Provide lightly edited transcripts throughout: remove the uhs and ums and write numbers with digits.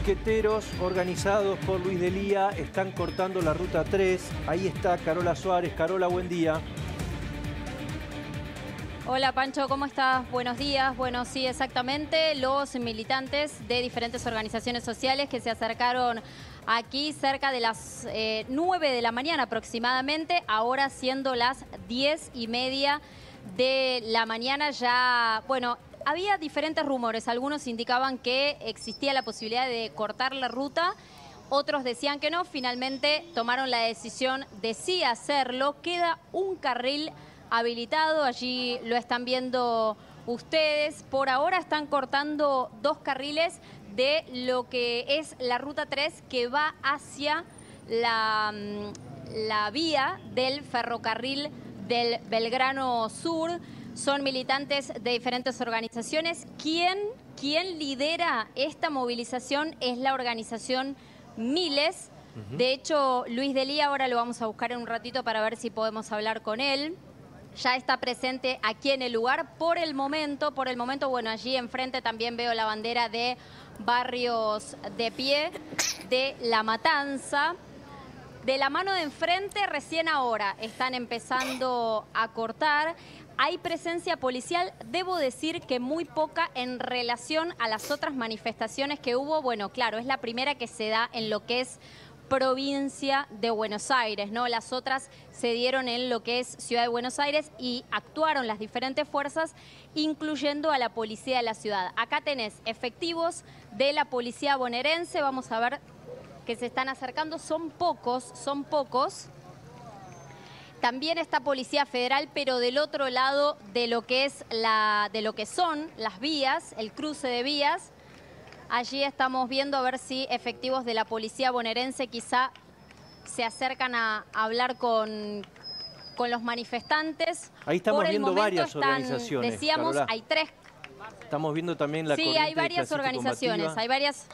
piqueteros organizados por Luis Delía están cortando la ruta 3. Ahí está Carola Suárez. Carola, buen día. Hola Pancho, ¿cómo estás? Buenos días. Bueno, sí, exactamente. Los militantes de diferentes organizaciones sociales que se acercaron aquí cerca de las 9 de la mañana aproximadamente, ahora siendo las 10:30 de la mañana ya, bueno, había diferentes rumores. Algunos indicaban que existía la posibilidad de cortar la ruta, otros decían que no. Finalmente tomaron la decisión de sí hacerlo. Queda un carril habilitado, allí lo están viendo ustedes. Por ahora están cortando 2 carriles de lo que es la ruta 3 que va hacia la vía del ferrocarril del Belgrano Sur. Son militantes de diferentes organizaciones. ¿Quién lidera esta movilización? Es la organización Miles. De hecho, Luis Delía, ahora lo vamos a buscar en un ratito para ver si podemos hablar con él. Ya está presente aquí en el lugar. Por el momento, bueno, allí enfrente también veo la bandera de Barrios de Pie de La Matanza. De la mano de enfrente, recién ahora están empezando a cortar. Hay presencia policial, debo decir que muy poca en relación a las otras manifestaciones que hubo. Bueno, claro, es la primera que se da en lo que es provincia de Buenos Aires, ¿no? Las otras se dieron en lo que es Ciudad de Buenos Aires y actuaron las diferentes fuerzas, incluyendo a la policía de la ciudad. Acá tenés efectivos de la policía bonaerense, vamos a ver que se están acercando, son pocos. También está Policía Federal, pero del otro lado de lo que es de lo que son las vías, el cruce de vías. Allí estamos viendo a ver si efectivos de la policía bonaerense quizá se acercan a hablar con los manifestantes. Ahí estamos viendo varias organizaciones. Decíamos, Carola, hay 3. Estamos viendo también la corriente Sí, hay varias organizaciones, combativa. hay varias.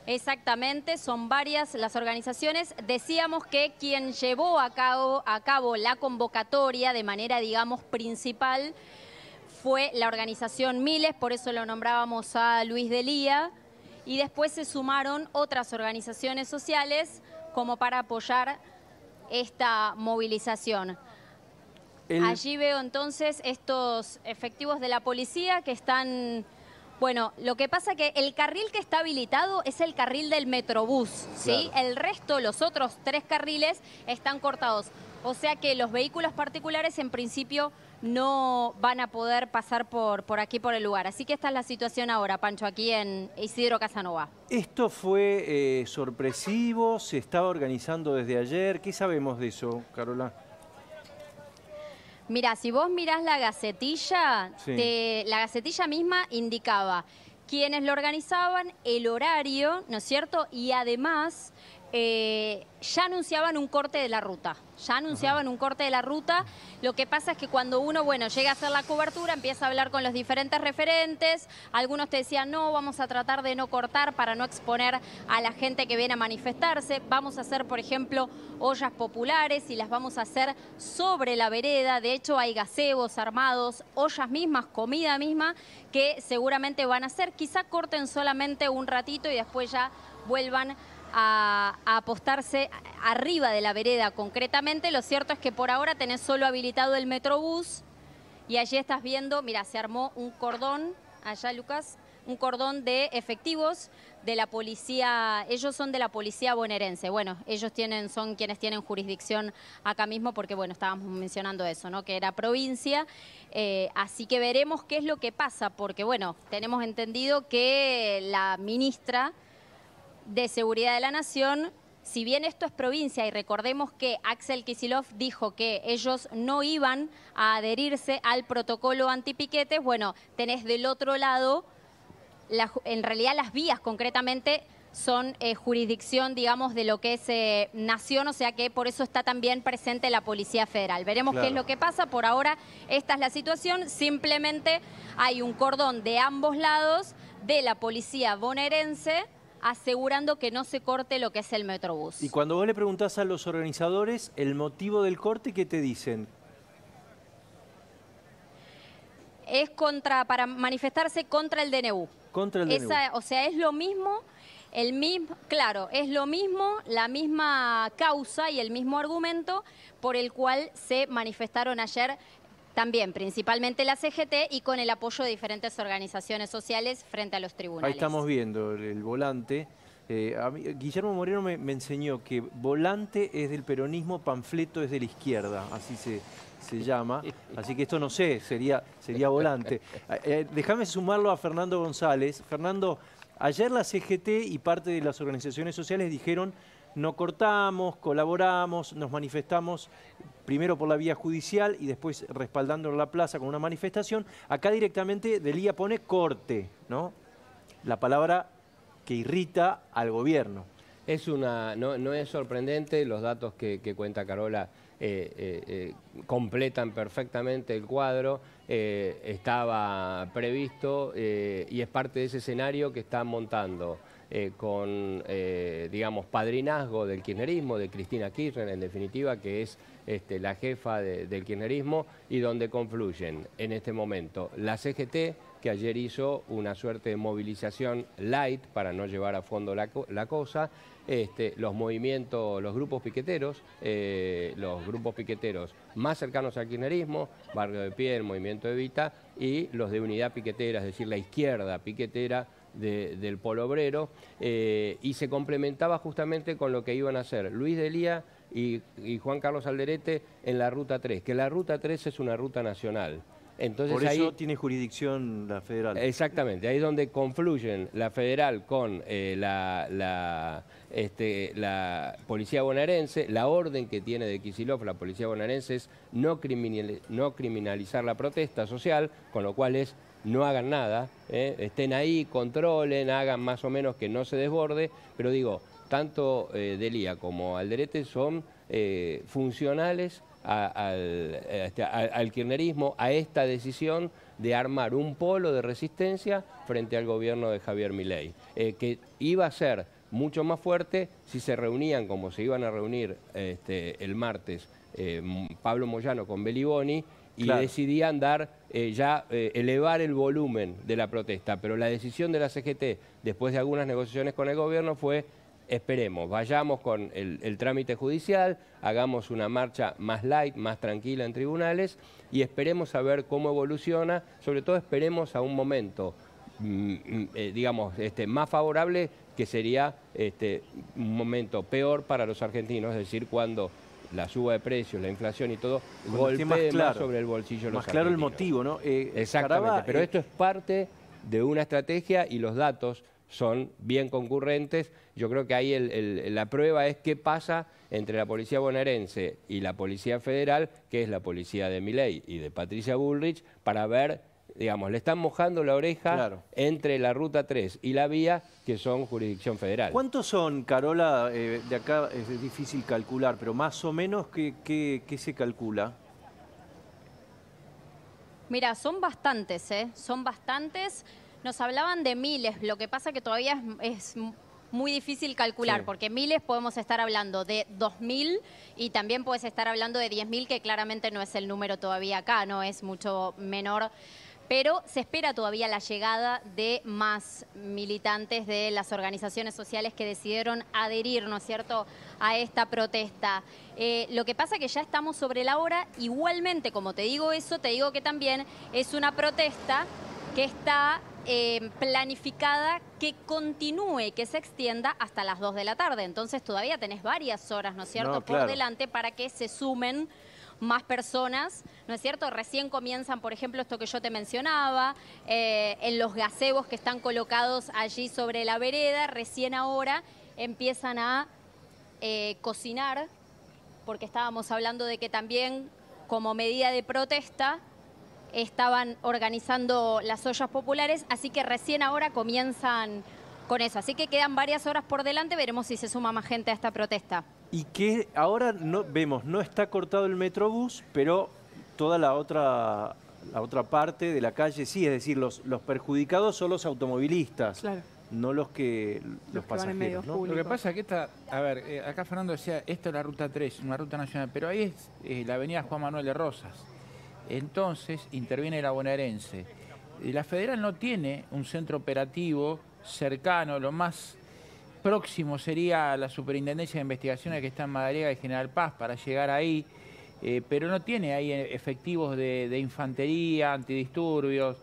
Exactamente, son varias las organizaciones. Decíamos que quien llevó a cabo la convocatoria de manera, digamos, principal fue la organización Miles, por eso lo nombrábamos a Luis Delía, y después se sumaron otras organizaciones sociales como para apoyar esta movilización. Allí veo entonces estos efectivos de la policía que están... Bueno, lo que pasa que el carril que está habilitado es el carril del Metrobús, ¿sí? Claro. El resto, los otros 3 carriles, están cortados. O sea que los vehículos particulares en principio no van a poder pasar por aquí, por el lugar. Así que esta es la situación ahora, Pancho, aquí en Isidro Casanova. ¿Esto fue sorpresivo? ¿Se estaba organizando desde ayer? ¿Qué sabemos de eso, Carola? Mirá, si vos mirás la gacetilla, Sí. la gacetilla misma indicaba quiénes lo organizaban, el horario, ¿no es cierto? Y además ya anunciaban un corte de la ruta. Lo que pasa es que cuando uno, bueno, llega a hacer la cobertura, empieza a hablar con los diferentes referentes. Algunos te decían, no, vamos a tratar de no cortar para no exponer a la gente que viene a manifestarse. Vamos a hacer, por ejemplo, ollas populares y las vamos a hacer sobre la vereda. De hecho, hay gazebos armados, ollas mismas, comida misma, que seguramente van a hacer. Quizá corten solamente un ratito y después ya vuelvan a apostarse arriba de la vereda concretamente. Lo cierto es que por ahora tenés solo habilitado el Metrobús y allí estás viendo, mira, se armó un cordón, allá Lucas, un cordón de efectivos de la policía. Ellos son de la policía bonaerense. Bueno, ellos son quienes tienen jurisdicción acá mismo porque, bueno, estábamos mencionando eso, ¿no? Que era provincia. Así que veremos qué es lo que pasa porque, bueno, tenemos entendido que la ministra de Seguridad de la Nación, si bien esto es provincia, y recordemos que Axel Kicillof dijo que ellos no iban a adherirse al protocolo antipiquetes, bueno, tenés del otro lado, en realidad las vías concretamente son jurisdicción, digamos, de lo que es nación, o sea que por eso está también presente la Policía Federal. Veremos qué es lo que pasa. Por ahora esta es la situación, simplemente hay un cordón de ambos lados de la policía bonaerense asegurando que no se corte lo que es el Metrobús. Y cuando vos le preguntás a los organizadores el motivo del corte, ¿qué te dicen? Es para manifestarse contra el DNU. Contra el DNU. O sea, es lo mismo, claro, es lo mismo, la misma causa y el mismo argumento por el cual se manifestaron ayer también, principalmente la CGT y con el apoyo de diferentes organizaciones sociales frente a los tribunales. Ahí estamos viendo el volante. Guillermo Moreno me enseñó que volante es del peronismo, panfleto es de la izquierda, así se llama. Así que esto no sé, sería volante. Déjame sumarlo a Fernando González. Fernando, ayer la CGT y parte de las organizaciones sociales dijeron: no cortamos, colaboramos, nos manifestamos primero por la vía judicial y después respaldando en la plaza con una manifestación. Acá directamente Delía pone corte, ¿no? La palabra que irrita al gobierno. No es sorprendente, los datos que cuenta Carola completan perfectamente el cuadro. Estaba previsto y es parte de ese escenario que están montando con, digamos, padrinazgo del kirchnerismo, de Cristina Kirchner, en definitiva, que es la jefa del kirchnerismo, y donde confluyen en este momento la CGT, que ayer hizo una suerte de movilización light para no llevar a fondo la cosa, los movimientos, los grupos piqueteros más cercanos al kirchnerismo, Barrio de Pie, el Movimiento Evita, y los de Unidad Piquetera, es decir, la izquierda piquetera del Polo Obrero, y se complementaba justamente con lo que iban a hacer Luis Delía y Juan Carlos Alderete en la Ruta 3, que la Ruta 3 es una ruta nacional. Entonces, por eso ahí tiene jurisdicción la federal. Exactamente, ahí es donde confluyen la federal con la policía bonaerense. La orden que tiene de Kicillof la policía bonaerense es no criminalizar la protesta social, con lo cual es no hagan nada, estén ahí, controlen, hagan más o menos que no se desborde, pero digo, tanto Delía como Alderete son funcionales al kirchnerismo, a esta decisión de armar un polo de resistencia frente al gobierno de Javier Milei, que iba a ser mucho más fuerte si se reunían como se iban a reunir el martes Pablo Moyano con Beliboni, y claro, decidían elevar el volumen de la protesta. Pero la decisión de la CGT, después de algunas negociaciones con el gobierno, fue: esperemos, vayamos con el trámite judicial, hagamos una marcha más light, más tranquila en tribunales y esperemos a ver cómo evoluciona. Sobre todo esperemos a un momento, digamos, más favorable, que sería un momento peor para los argentinos, es decir, cuando la suba de precios, la inflación y todo golpee más sobre el bolsillo de los argentinos. Más claro el motivo, ¿no? Exactamente, pero esto es parte de una estrategia y los datos son bien concurrentes. Yo creo que ahí la prueba es qué pasa entre la policía bonaerense y la policía federal, que es la policía de Milei y de Patricia Bullrich, para ver, digamos, le están mojando la oreja, claro, entre la Ruta 3 y la vía, que son jurisdicción federal. ¿Cuántos son, Carola? De acá es difícil calcular, pero más o menos, ¿qué se calcula? Mira, son bastantes, son bastantes. Nos hablaban de miles, lo que pasa que todavía es muy difícil calcular, sí, porque miles podemos estar hablando de 2.000 y también puedes estar hablando de 10.000, que claramente no es el número todavía acá, no es mucho menor. Pero se espera todavía la llegada de más militantes de las organizaciones sociales que decidieron adherir, ¿no es cierto?, a esta protesta. Lo que pasa es que ya estamos sobre la hora. Igualmente, como te digo eso, te digo que también es una protesta que está planificada que continúe, que se extienda hasta las 2 de la tarde. Entonces todavía tenés varias horas, ¿no es cierto?, no, claro, por delante para que se sumen más personas, ¿no es cierto? Recién comienzan, por ejemplo, esto que yo te mencionaba, en los gazebos que están colocados allí sobre la vereda, recién ahora empiezan a cocinar, porque estábamos hablando de que también, como medida de protesta, estaban organizando las ollas populares, así que recién ahora comienzan con eso. Así que quedan varias horas por delante, veremos si se suma más gente a esta protesta. Y que ahora vemos, no está cortado el Metrobús, pero toda la otra parte de la calle sí, es decir, los perjudicados son los automovilistas, claro, no los pasajeros, ¿no? Lo que pasa es que acá Fernando decía, esto es la Ruta 3, una ruta nacional, pero ahí es la avenida Juan Manuel de Rosas. entonces interviene la bonaerense. Y la federal no tiene un centro operativo cercano, lo más próximo sería la Superintendencia de Investigaciones que está en Madariaga y General Paz para llegar ahí, pero no tiene ahí efectivos de infantería, antidisturbios.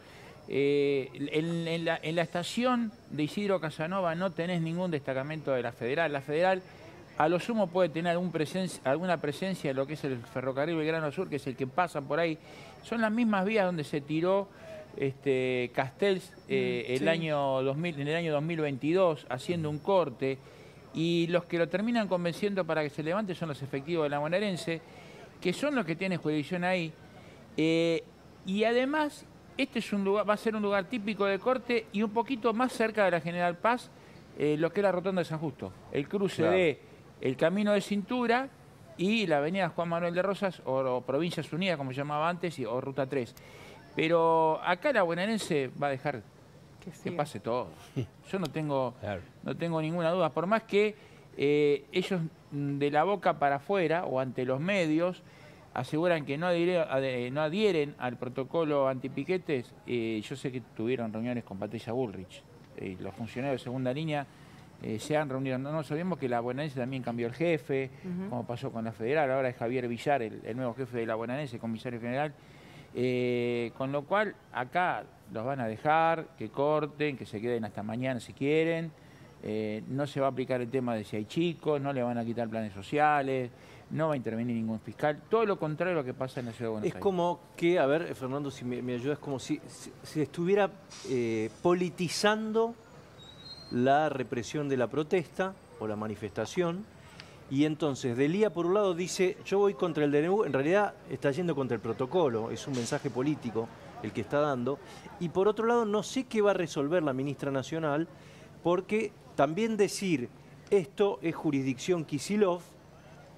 En la estación de Isidro Casanova no tenés ningún destacamento de la federal. La federal a lo sumo puede tener alguna presencia en lo que es el ferrocarril Belgrano Sur, que es el que pasa por ahí. Son las mismas vías donde se tiró Castells en el año 2022, haciendo un corte, y los que lo terminan convenciendo para que se levante son los efectivos de la bonaerense, que son los que tienen jurisdicción ahí. Y además, este es un lugar, va a ser un lugar típico de corte y un poquito más cerca de la General Paz, lo que es la Rotonda de San Justo. El cruce de el Camino de Cintura y la avenida Juan Manuel de Rosas, o Provincias Unidas, como se llamaba antes, o Ruta 3. Pero acá la bonaerense va a dejar que pase todo. Yo no tengo ninguna duda. Por más que ellos de la boca para afuera o ante los medios aseguran que no adhieren al protocolo antipiquetes, yo sé que tuvieron reuniones con Patricia Bullrich. Los funcionarios de segunda línea se han reunido. No nos olvidemos que la bonaerense también cambió el jefe, como pasó con la federal. Ahora es Javier Villar, el nuevo jefe de la bonaerense, comisario general. Con lo cual, acá los van a dejar, que corten, que se queden hasta mañana si quieren. No se va a aplicar el tema de si hay chicos, no le van a quitar planes sociales, no va a intervenir ningún fiscal. Todo lo contrario a lo que pasa en la Ciudad de Buenos Aires. Es como que, a ver, Fernando, si me ayudas, como si estuviera politizando la represión de la protesta o la manifestación. Y entonces Delía, por un lado, dice, yo voy contra el DNU, en realidad está yendo contra el protocolo, es un mensaje político el que está dando. Y por otro lado, no sé qué va a resolver la ministra nacional, porque también decir esto es jurisdicción Kicillof,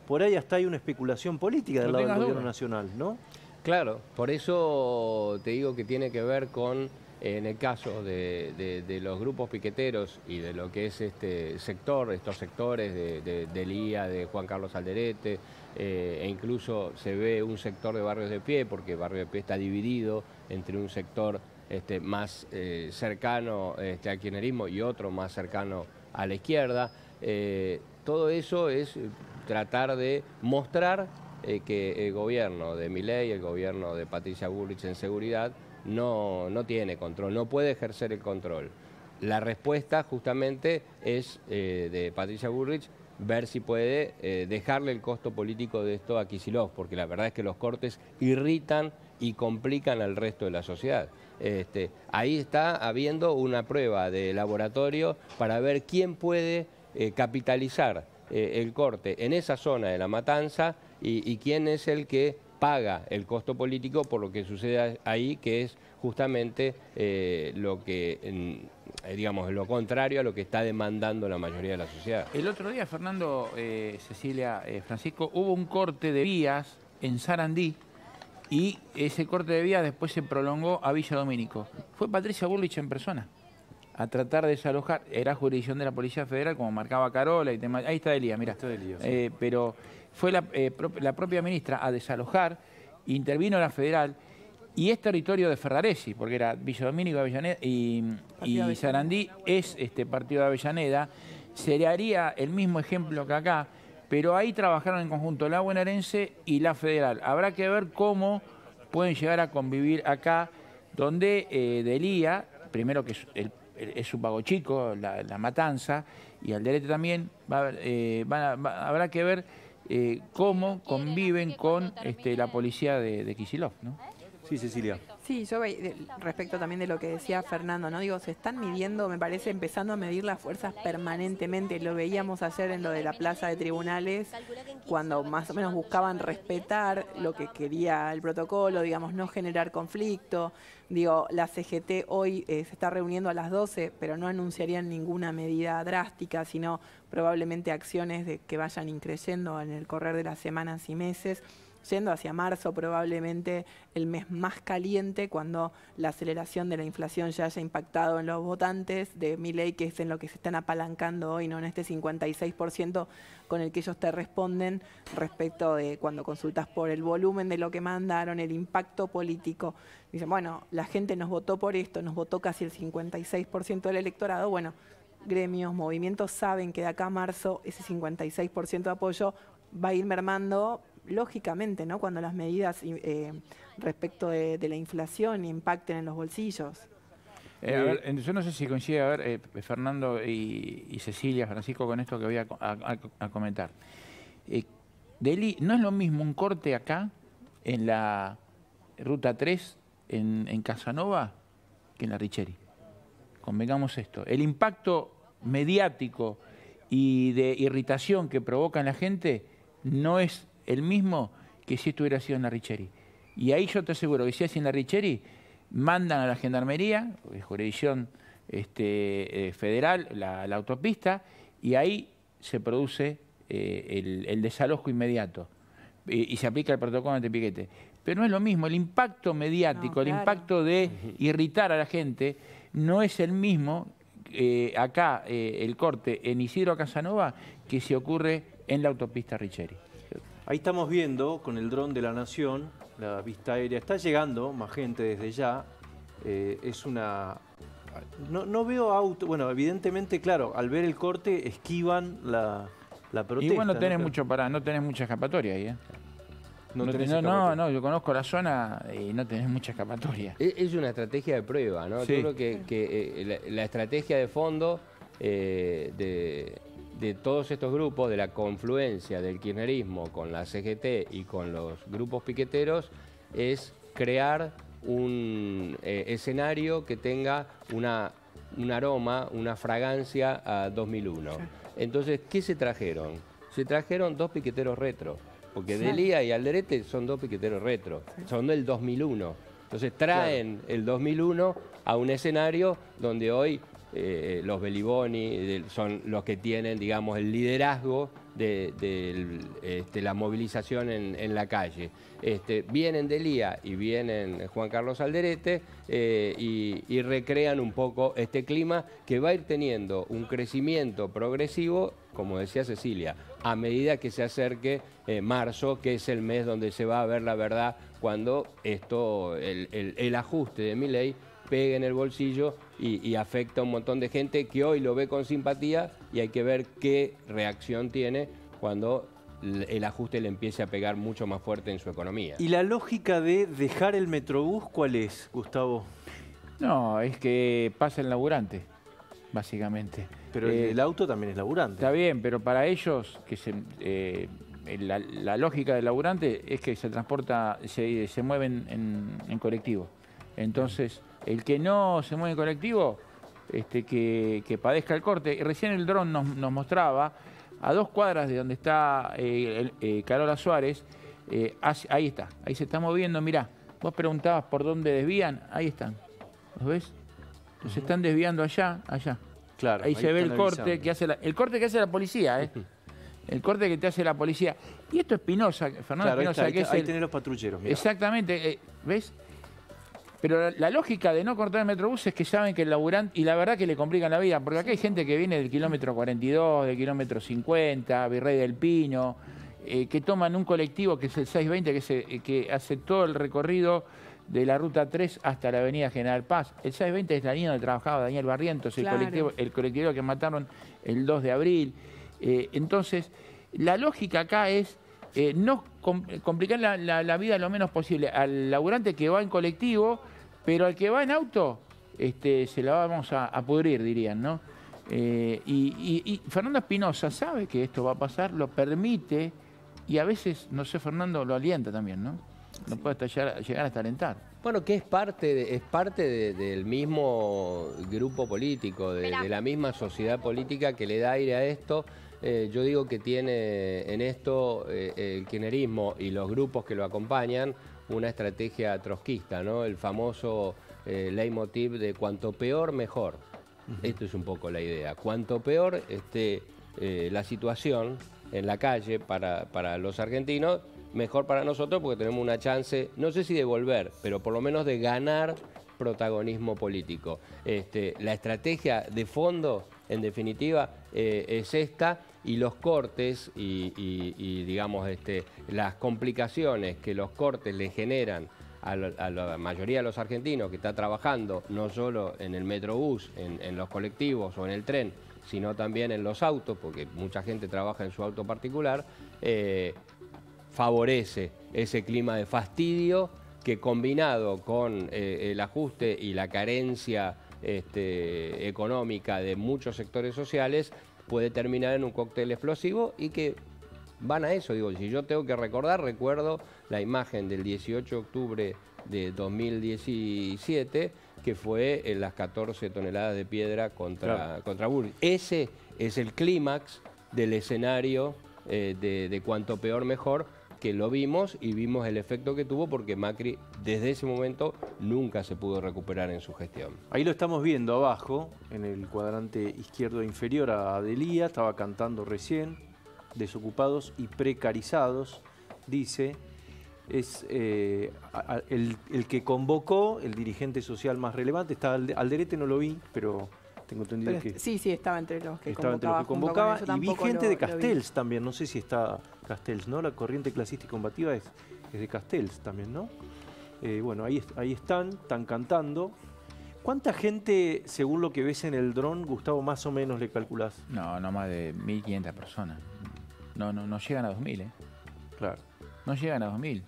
por ahí hasta hay una especulación política del lado del gobierno nacional, ¿no? Claro, por eso te digo que tiene que ver con, en el caso de los grupos piqueteros y de lo que es estos sectores de Lía, de Juan Carlos Alderete, e incluso se ve un sector de Barrios de Pie, porque Barrio de Pie está dividido entre un sector más cercano al kirchnerismo y otro más cercano a la izquierda. Todo eso es tratar de mostrar que el gobierno de Milei, el gobierno de Patricia Bullrich en seguridad, no tiene control, no puede ejercer el control. La respuesta justamente es de Patricia Bullrich ver si puede dejarle el costo político de esto a Kicillof, porque la verdad es que los cortes irritan y complican al resto de la sociedad. Ahí está habiendo una prueba de laboratorio para ver quién puede capitalizar el corte en esa zona de La Matanza y quién es el que paga el costo político por lo que sucede ahí, que es justamente lo que, digamos, lo contrario a lo que está demandando la mayoría de la sociedad. El otro día, Fernando, Cecilia, Francisco, hubo un corte de vías en Sarandí y ese corte de vías después se prolongó a Villa Domínico. Fue Patricia Bullrich en persona a tratar de desalojar. Era jurisdicción de la Policía Federal, como marcaba Carola y temas. Ahí está Delía, mira. Sí. Pero fue la propia ministra a desalojar, intervino la Federal, y es territorio de Ferraresi, porque era Villa Domínico, Avellaneda, y Sarandí es partido de Avellaneda. Se le haría el mismo ejemplo que acá, pero ahí trabajaron en conjunto la bonaerense y la Federal. Habrá que ver cómo pueden llegar a convivir acá, donde Delía, primero que es su pago chico, la Matanza, y Alderete también, habrá que ver cómo conviven con la policía de Kicillof, ¿no? Sí, Cecilia. Sí, yo respecto también de lo que decía Fernando, ¿no? Digo, se están midiendo, me parece, empezando a medir las fuerzas permanentemente. Lo veíamos ayer en lo de la plaza de tribunales, cuando más o menos buscaban respetar lo que quería el protocolo, digamos, no generar conflicto. Digo, la CGT hoy se está reuniendo a las 12, pero no anunciarían ninguna medida drástica, sino probablemente acciones que vayan increyendo en el correr de las semanas y meses. yendo hacia marzo probablemente el mes más caliente, cuando la aceleración de la inflación ya haya impactado en los votantes de Milei, que es en lo que se están apalancando hoy, ¿no? En este 56% con el que ellos te responden respecto de cuando consultas por el volumen de lo que mandaron, el impacto político. Dicen, bueno, la gente nos votó por esto, nos votó casi el 56% del electorado. Bueno, gremios, movimientos saben que de acá a marzo ese 56% de apoyo va a ir mermando, lógicamente, ¿no? Cuando las medidas respecto de la inflación impacten en los bolsillos. A ver, yo no sé si coincide, a ver, Fernando y Cecilia, Francisco, con esto que voy a comentar. No es lo mismo un corte acá, en la Ruta 3, en Casanova, que en la Richeri. Convengamos esto. El impacto mediático y de irritación que provoca en la gente no es el mismo que si esto hubiera sido en la Richeri. Y ahí yo te aseguro que si es en la Richeri, mandan a la Gendarmería, jurisdicción federal, la autopista, y ahí se produce el desalojo inmediato y se aplica el protocolo antipiquete. Pero no es lo mismo, el impacto mediático, el impacto de irritar a la gente no es el mismo acá, el corte en Isidro Casanova, que si ocurre en la autopista Richeri. Ahí estamos viendo con el dron de la Nación, la vista aérea. Está llegando más gente desde ya. Es una... No veo auto. Bueno, evidentemente, claro, al ver el corte esquivan la protesta. Igual no tenés no tenés mucha escapatoria ahí, ¿eh? No, yo conozco la zona y no tenés mucha escapatoria. Es una estrategia de prueba, ¿no? Sí. Yo creo que la estrategia de fondo de todos estos grupos, de la confluencia del kirchnerismo con la CGT y con los grupos piqueteros, es crear un escenario que tenga un aroma, una fragancia a 2001. Sí. Entonces, ¿qué se trajeron? Se trajeron 2 piqueteros retro, porque Delía y Alderete son 2 piqueteros retro, son del 2001. Entonces traen el 2001 a un escenario donde hoy los Beliboni son los que tienen, digamos, el liderazgo de la movilización en la calle. Vienen Delía y vienen Juan Carlos Alderete y recrean un poco este clima que va a ir teniendo un crecimiento progresivo, como decía Cecilia, a medida que se acerque marzo, que es el mes donde se va a ver la verdad, cuando el ajuste de Milei pegue en el bolsillo y afecta a un montón de gente que hoy lo ve con simpatía, y hay que ver qué reacción tiene cuando el ajuste le empiece a pegar mucho más fuerte en su economía. ¿Y la lógica de dejar el Metrobús cuál es, Gustavo? No, es que pasa el laburante, básicamente. Pero el auto también es laburante. Está bien, pero para ellos, la lógica del laburante es que se transporta, se mueven en colectivo. Entonces, el que no se mueve en colectivo, que padezca el corte. Y recién el dron nos mostraba, a 2 cuadras de donde está Carola Suárez, ahí está, ahí se está moviendo. Mirá, vos preguntabas por dónde desvían, ahí están. ¿Los ves? Se están desviando allá. Claro, ahí se ve el corte que hace la policía, ¿eh? El corte que te hace la policía. Y esto es Espinosa, Fernando Espinosa. Ahí tenés los patrulleros. Mirá. Exactamente, ¿ves? Pero la lógica de no cortar el Metrobús es que saben que el laburante, y la verdad que le complican la vida, porque acá hay gente que viene del kilómetro 42, del kilómetro 50, Virrey del Pino, que toman un colectivo que es el 620, que hace todo el recorrido de la Ruta 3 hasta la Avenida General Paz. El 620 es la línea donde trabajaba Daniel Barrientos, claro, el colectivo que mataron el 2 de abril. Entonces, la lógica acá es no complicar la vida lo menos posible al laburante que va en colectivo, pero al que va en auto se la vamos a pudrir, dirían, ¿no? Y Fernando Espinosa sabe que esto va a pasar, lo permite, y a veces, no sé, Fernando lo alienta también, ¿no? No puede hasta llegar a alentar. Bueno, que es parte del mismo grupo político, de la misma sociedad política que le da aire a esto. Yo digo que tiene en esto el kirchnerismo y los grupos que lo acompañan una estrategia trotskista, ¿no? El famoso leitmotiv de cuanto peor, mejor. Esto es un poco la idea. Cuanto peor esté la situación en la calle para los argentinos, mejor para nosotros porque tenemos una chance, no sé si de volver, pero por lo menos de ganar protagonismo político. La estrategia de fondo, en definitiva, es esta, y los cortes y digamos, las complicaciones que los cortes le generan a la mayoría de los argentinos que está trabajando, no solo en el Metrobús, en los colectivos o en el tren, sino también en los autos, porque mucha gente trabaja en su auto particular, favorece ese clima de fastidio que, combinado con el ajuste y la carencia económica de muchos sectores sociales, puede terminar en un cóctel explosivo y que van a eso. Digo, si yo tengo que recordar, recuerdo la imagen del 18 de octubre de 2017, que fue en las 14 toneladas de piedra contra Bullrich. Ese es el clímax del escenario de cuanto peor mejor, que lo vimos y vimos el efecto que tuvo, porque Macri desde ese momento nunca se pudo recuperar en su gestión. Ahí lo estamos viendo abajo, en el cuadrante izquierdo inferior a Adelía, estaba cantando recién, desocupados y precarizados, dice, es el que convocó, el dirigente social más relevante. Está Alderete, no lo vi, pero tengo entendido que... Sí, estaba entre los que convocaba. Y vi gente de Castells también, no sé si está Castells, ¿no? La corriente clasista y combativa es de Castells también, ¿no? Bueno, ahí están cantando. ¿Cuánta gente, según lo que ves en el dron, Gustavo, más o menos le calculás? No más de 1.500 personas. No llegan a 2.000, ¿eh? Claro. No llegan a 2.000.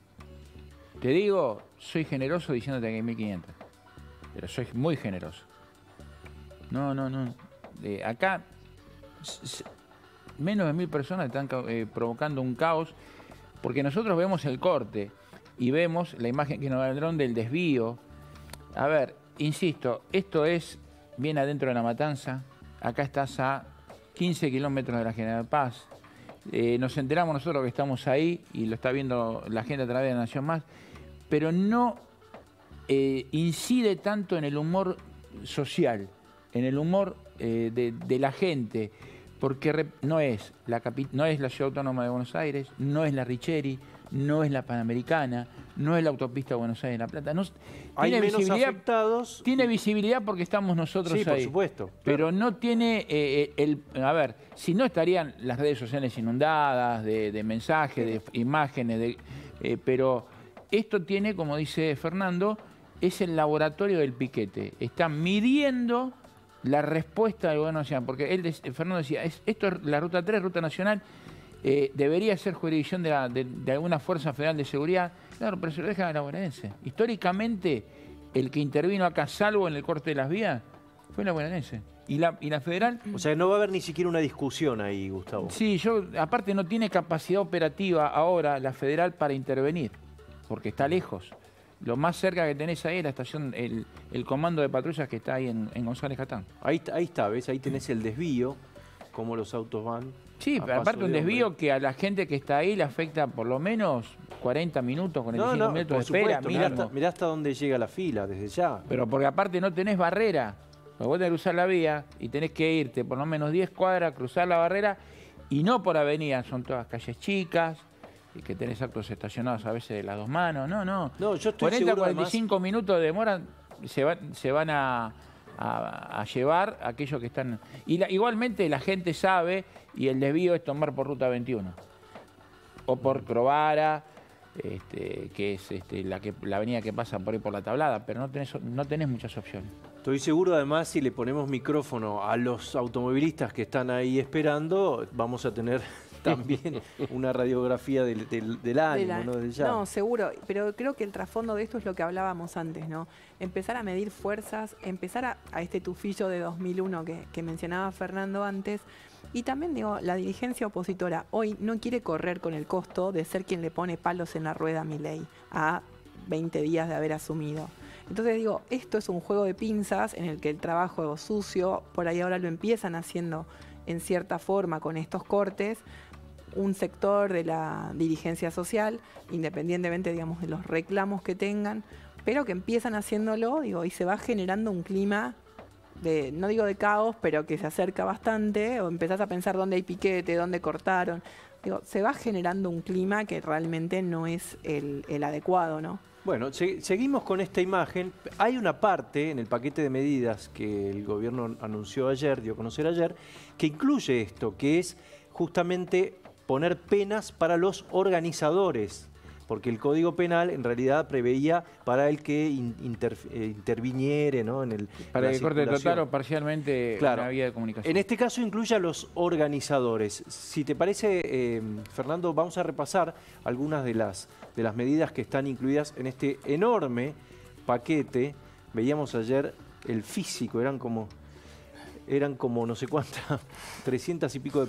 Te digo, soy generoso diciéndote que hay 1.500. Pero soy muy generoso. No. Acá menos de 1.000 personas están provocando un caos, porque nosotros vemos el corte y vemos la imagen que nos da el dron del desvío. A ver, insisto, esto es bien adentro de La Matanza. Acá estás a 15 kilómetros de la General Paz. Nos enteramos nosotros que estamos ahí y lo está viendo la gente a través de La Nación Más, pero no incide tanto en el humor social, en el humor de la gente, porque no es la Ciudad Autónoma de Buenos Aires, no es la Richeri, no es la Panamericana, no es la autopista Buenos Aires-La Plata. No, hay tiene menos afectados. Tiene visibilidad porque estamos nosotros ahí. Sí, por supuesto. Pero no tiene a ver, si no estarían las redes sociales inundadas de mensajes, de imágenes, pero esto tiene, como dice Fernando, es el laboratorio del piquete. Están midiendo la respuesta del gobierno nacional, porque Fernando decía, esto es la Ruta 3, Ruta Nacional, debería ser jurisdicción de alguna fuerza federal de seguridad. Claro, pero se lo dejan a la bonaerense. Históricamente, el que intervino acá, salvo en el corte de las vías, fue la bonaerense. ¿Y la federal? O sea, no va a haber ni siquiera una discusión ahí, Gustavo. Sí, aparte no tiene capacidad operativa ahora la federal para intervenir, porque está lejos. Lo más cerca que tenés ahí es la estación, el comando de patrullas que está ahí en González Catán. Ahí está, ¿ves? Ahí tenés el desvío, cómo los autos van. Sí, pero aparte un desvío que a la gente que está ahí le afecta por lo menos 40 minutos, 45 minutos de espera. Mirá hasta dónde llega la fila, desde ya. Pero porque aparte no tenés barrera. Vos tenés que cruzar la vía y tenés que irte por lo menos 10 cuadras, cruzar la barrera, y no por avenida, son todas calles chicas, y que tenés autos estacionados a veces de las dos manos. No, yo estoy 40, 45 además, minutos de demora se van a llevar aquellos que están... Igualmente la gente sabe, y el desvío es tomar por Ruta 21 o por Crovara, que es la avenida que pasa por ahí por la Tablada, pero no tenés muchas opciones. Estoy seguro, además, si le ponemos micrófono a los automovilistas que están ahí esperando, vamos a tener también una radiografía del ánimo, ¿no? No, seguro, pero creo que el trasfondo de esto es lo que hablábamos antes, ¿no? Empezar a medir fuerzas, empezar a este tufillo de 2001 que mencionaba Fernando antes, y también, digo, la dirigencia opositora hoy no quiere correr con el costo de ser quien le pone palos en la rueda a Milei a 20 días de haber asumido. Entonces digo, esto es un juego de pinzas en el que el trabajo sucio, por ahí ahora lo empiezan haciendo en cierta forma con estos cortes, un sector de la dirigencia social, independientemente, digamos, de los reclamos que tengan, pero que empiezan haciéndolo, digo, y se va generando un clima de, no digo de caos, pero que se acerca bastante, o empezás a pensar dónde hay piquete, dónde cortaron. Digo, se va generando un clima que realmente no es el adecuado, ¿no? Bueno, seguimos con esta imagen. Hay una parte en el paquete de medidas que el gobierno anunció ayer, dio a conocer ayer, que incluye esto, que es justamente poner penas para los organizadores, porque el Código Penal en realidad preveía para el que interviniere, ¿no? Para que corte circulación total o parcialmente claro, una vía de comunicación. En este caso incluye a los organizadores. Si te parece, Fernando, vamos a repasar algunas de las medidas que están incluidas en este enorme paquete. Veíamos ayer el físico, eran como no sé cuántas, 300 y pico de